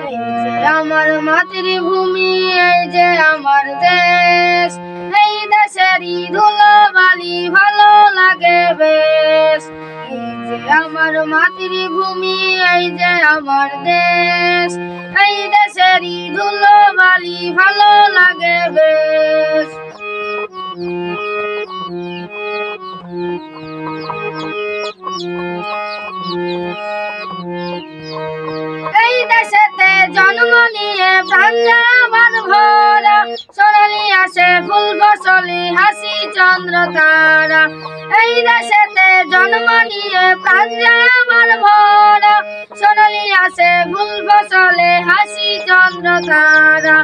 এই যে আমার মাতৃভূমি, এই যে আমার দেশ, এই দেশেরই ধুলোবালি ভালো লাগে বেশ। এই যে আমার মাতৃভূমি, এই যে আমার দেশ, এই দেশেরই ধুলোবালি ভালো লাগে বেশ। এই দেশেতে জন্ম নিয়ে প্রাণ যায় আমার ভরা, সোনালি আসে ফুল ফসলি হাসি চন্দ্র তারা। এই দেশেতে জন্ম নিয়ে প্রাণ যায় আমার ভরা, সোনালি আসে ফুল ফসলে হাসি চন্দ্র তারা।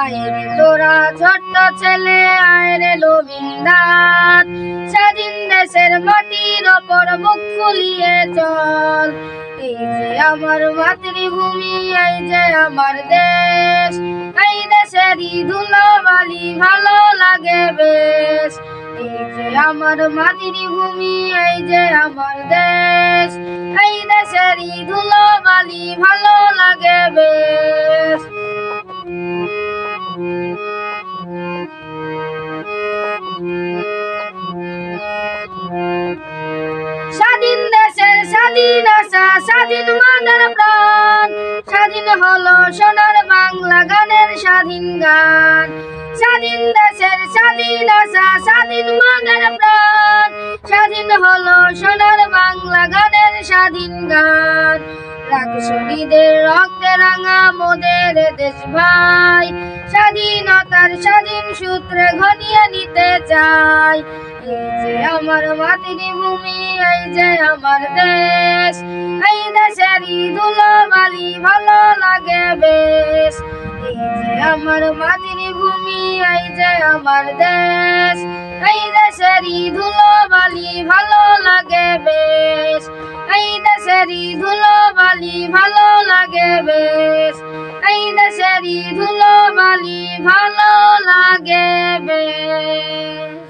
আয়রে তোরা ছোট্ট ছেলে, আয়রে রবীন্দ্রনাথ, স্বাধীন দেশের মাটির ওপর মুখ ফুলিয়ে চল। এই যে আমার মাতৃভূমি, এই যে আমার দেশ, এই দেশেরই ধুলোবালি ভালো লাগে বেশ। এই যে আমার মাতৃভূমি, এই যে আমার দেশ, এই দেশেরই ধুলোবালি ভালো লাগে বেশ। স্বাধীন দেশের স্বাধীন আশা, স্বাধীন মানের প্রাণ, স্বাধীন হলো সোনার বাংলা গানের স্বাধীন গান। স্বাধীন দেশের স্বাধীন আশা, স্বাধীন মানের প্রাণ, স্বাধীন হলো সোনার বাংলা গানের স্বাধীন গান। রাখ শহীদের রক্তে রাঙা মোদের দেশ ভাই, স্বাধীনতার স্বাধীন সূত্রে ঘনিয়ে নিতে চাই। এই যে আমার মাতৃভূমি, এই যে আমার দেশ, এই দেশেরই ধুলোবালি ভালো লাগে বেশ। এই যে আমার মাতৃভূমি, এই যে আমার দেশ, এই দেশেরই ধুলোবালি ভালো লাগে বেশ। এই দেশেরই ধুলোবালি ভালো লাগে বেশ। এই দেশেরই ধুলোবালি ভালো লাগে বেশ।